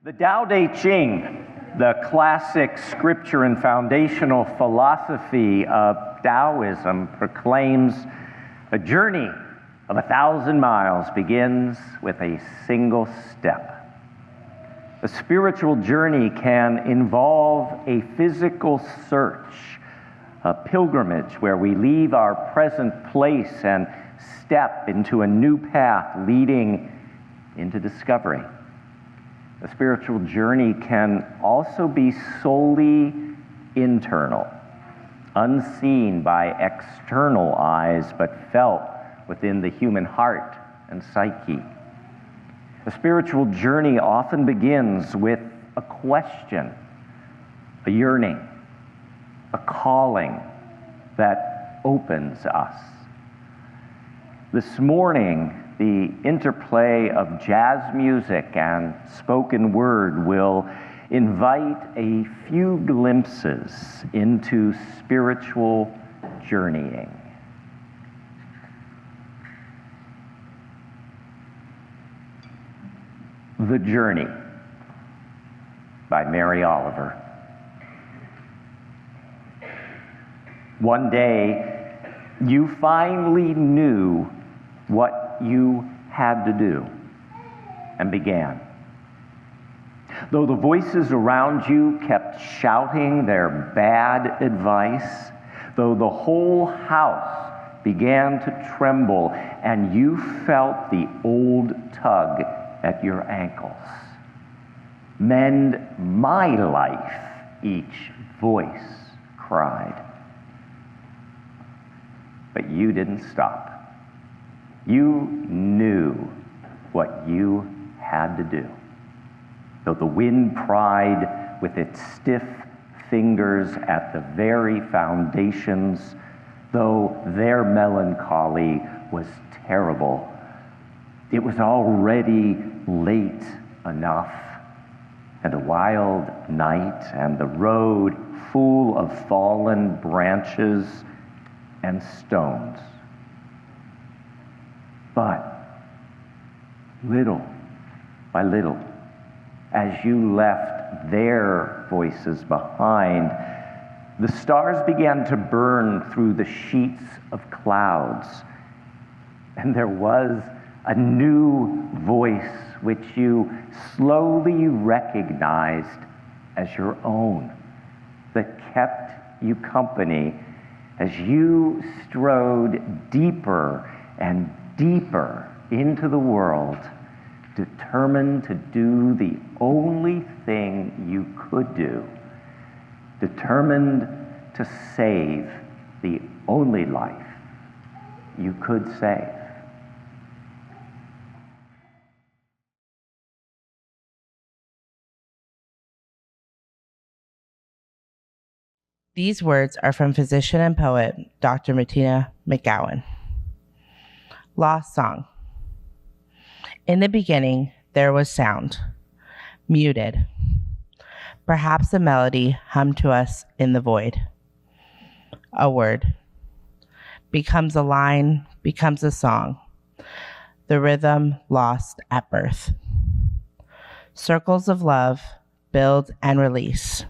The Tao Te Ching, the classic scripture and foundational philosophy of Taoism, proclaims a journey of 1,000 miles begins with a single step. A spiritual journey can involve a physical search, a pilgrimage where we leave our present place and step into a new path leading into discovery. A spiritual journey can also be solely internal, unseen by external eyes, but felt within the human heart and psyche. A spiritual journey often begins with a question, a yearning, a calling that opens us. This morning, the interplay of jazz music and spoken word will invite a few glimpses into spiritual journeying. The Journey by Mary Oliver. One day, you finally knew what you had to do and began. Though the voices around you kept shouting their bad advice, though the whole house began to tremble and you felt the old tug at your ankles. Mend my life, each voice cried. But you didn't stop. You knew what you had to do. Though the wind pried with its stiff fingers at the very foundations, though their melancholy was terrible, it was already late enough, and a wild night, and the road full of fallen branches and stones. But little by little, as you left their voices behind, the stars began to burn through the sheets of clouds, and there was a new voice which you slowly recognized as your own, that kept you company as you strode deeper and deeper into the world, determined to do the only thing you could do, determined to save the only life you could save. These words are from physician and poet Dr. Martina McGowan. Lost Song. In the beginning, there was sound, muted. Perhaps a melody hummed to us in the void. A word becomes a line, becomes a song. The rhythm lost at birth. Circles of love build and release.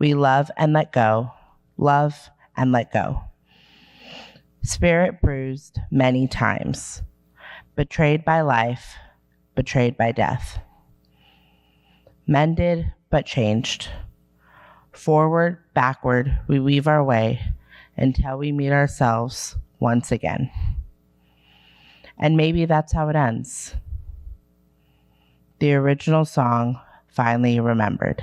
We love and let go, love and let go. Spirit bruised many times, betrayed by life, betrayed by death. Mended but changed. Forward, backward, we weave our way until we meet ourselves once again. And maybe that's how it ends. The original song finally remembered.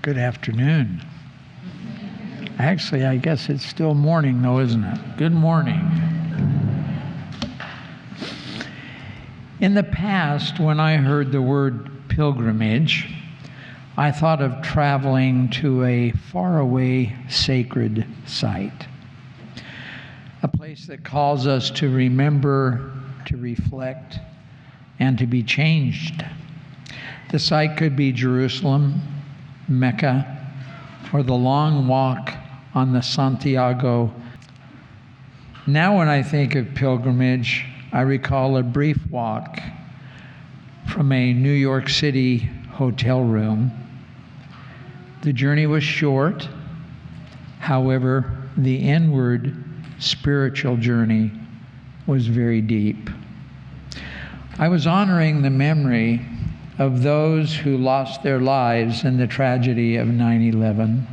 Good afternoon. Actually, I guess it's still morning though, isn't it? Good morning. In the past, when I heard the word pilgrimage, I thought of traveling to a faraway sacred site, a place that calls us to remember, to reflect, and to be changed. The site could be Jerusalem, Mecca, or the long walk on the Santiago. Now when I think of pilgrimage, I recall a brief walk from a New York City hotel room. The journey was short. However, the inward spiritual journey was very deep. I was honoring the memory of those who lost their lives in the tragedy of 9/11.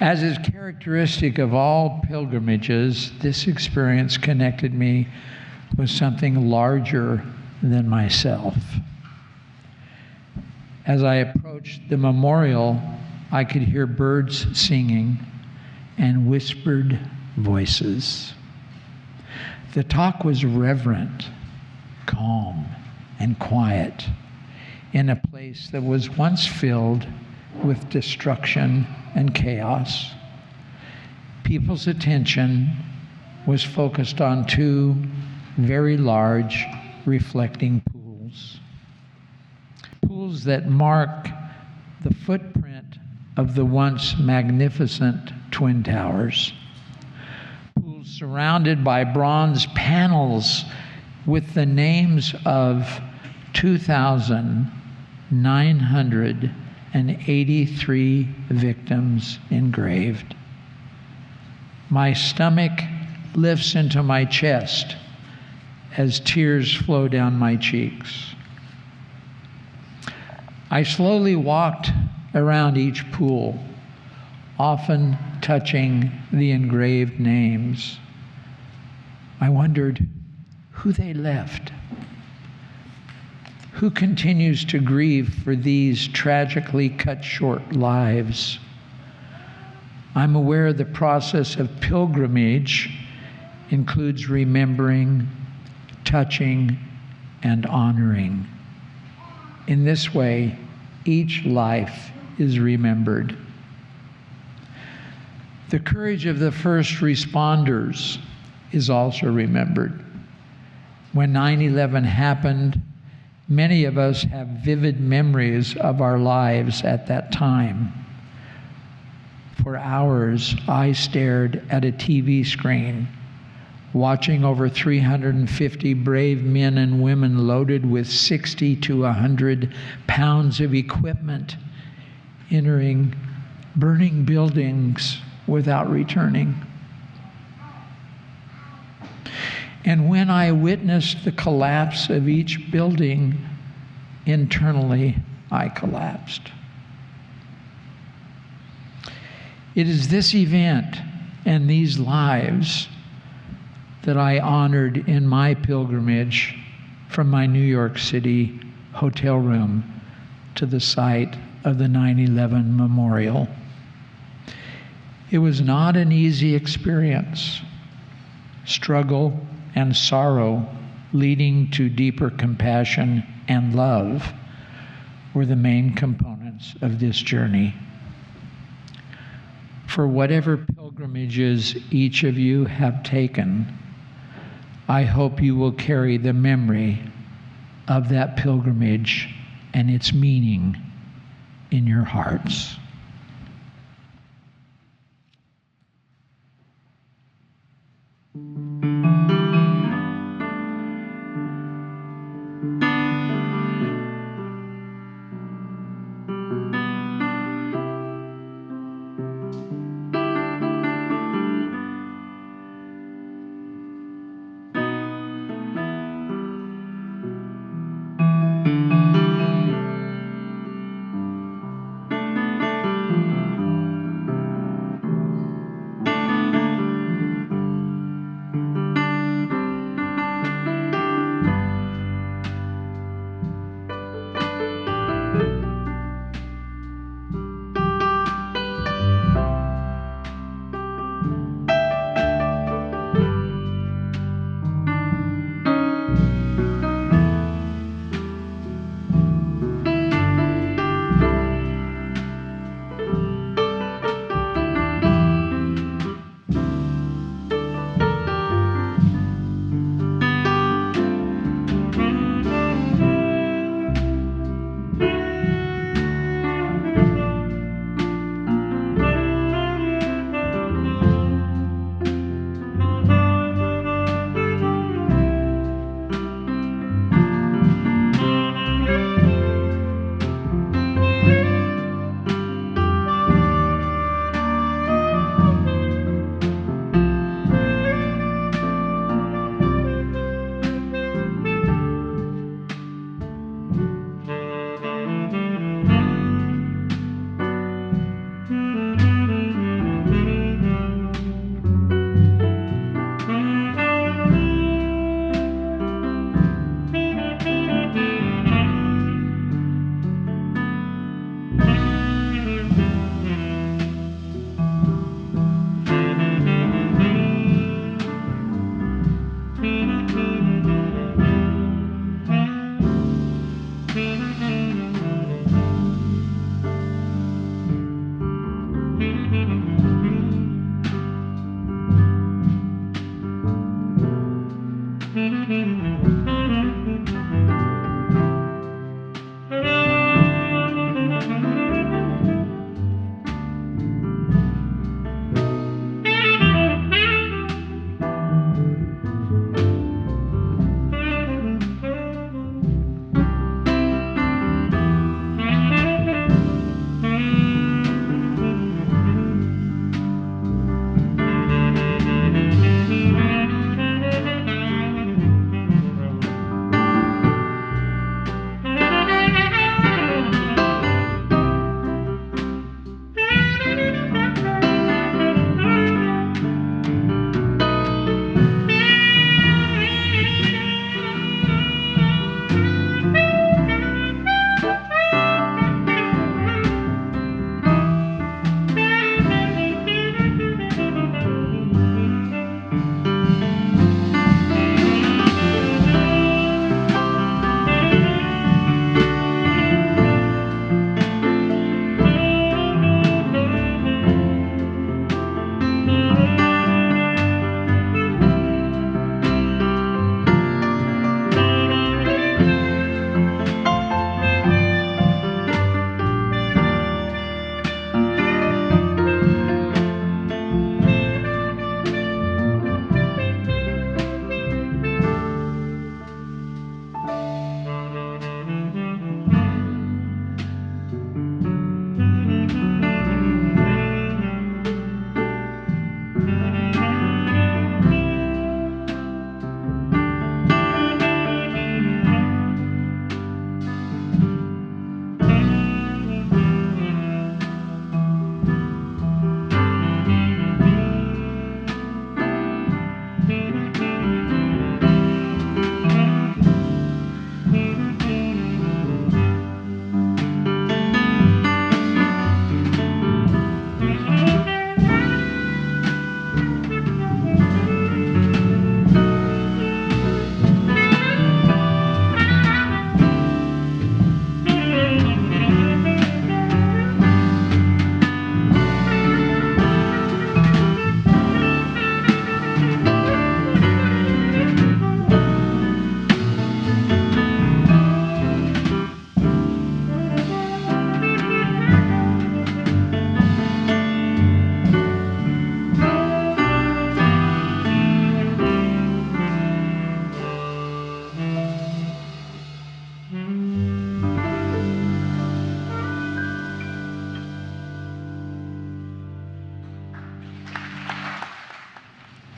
As is characteristic of all pilgrimages, this experience connected me with something larger than myself. As I approached the memorial, I could hear birds singing and whispered voices. The talk was reverent, calm, and quiet in a place that was once filled with destruction and chaos. People's attention was focused on two very large reflecting pools. Pools that mark the footprint of the once magnificent Twin Towers. Pools surrounded by bronze panels with the names of 2,983 victims engraved. My stomach lifts into my chest as tears flow down my cheeks. I slowly walked around each pool, often touching the engraved names. I wondered who they left. Who continues to grieve for these tragically cut short lives? I'm aware the process of pilgrimage includes remembering, touching, and honoring. In this way, each life is remembered. The courage of the first responders is also remembered. When 9/11 happened, many of us have vivid memories of our lives at that time. For hours, I stared at a TV screen, watching over 350 brave men and women loaded with 60 to 100 pounds of equipment, entering burning buildings without returning. And when I witnessed the collapse of each building, internally I collapsed. It is this event and these lives that I honored in my pilgrimage from my New York City hotel room to the site of the 9/11 memorial. It was not an easy experience. Struggle and sorrow leading to deeper compassion and love were the main components of this journey. For whatever pilgrimages each of you have taken, I hope you will carry the memory of that pilgrimage and its meaning in your hearts.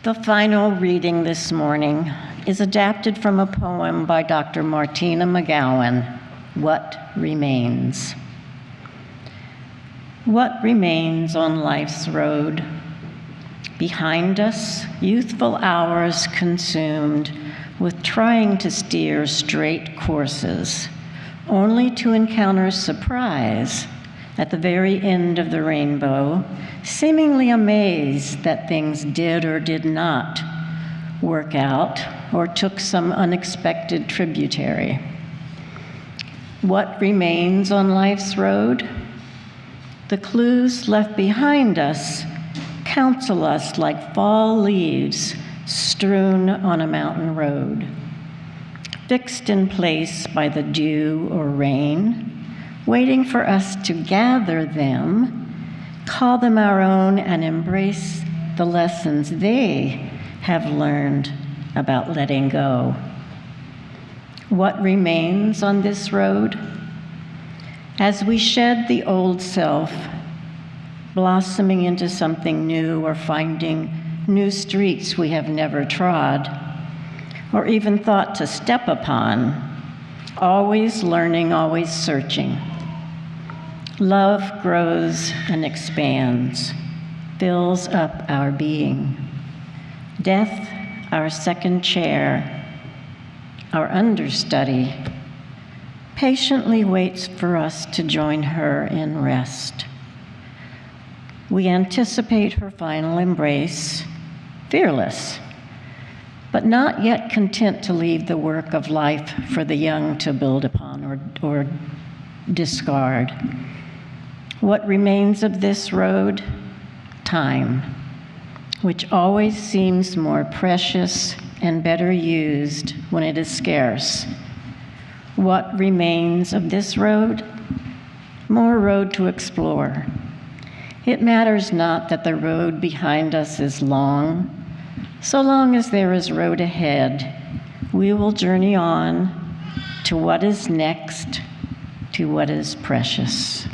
The final reading this morning is adapted from a poem by Dr. Martina McGowan, What Remains? What remains on life's road? Behind us, youthful hours consumed with trying to steer straight courses, only to encounter surprise at the very end of the rainbow, seemingly amazed that things did or did not work out or took some unexpected tributary. What remains on life's road? The clues left behind us counsel us like fall leaves strewn on a mountain road, fixed in place by the dew or rain, waiting for us to gather them, call them our own, and embrace the lessons they have learned about letting go. What remains on this road? As we shed the old self, blossoming into something new or finding new streets we have never trod or even thought to step upon, always learning, always searching. Love grows and expands, fills up our being. Death, our second chair, our understudy, patiently waits for us to join her in rest. We anticipate her final embrace, fearless, but not yet content to leave the work of life for the young to build upon or discard. What remains of this road? Time, which always seems more precious and better used when it is scarce. What remains of this road? More road to explore. It matters not that the road behind us is long. So long as there is road ahead, we will journey on to what is next, to what is precious.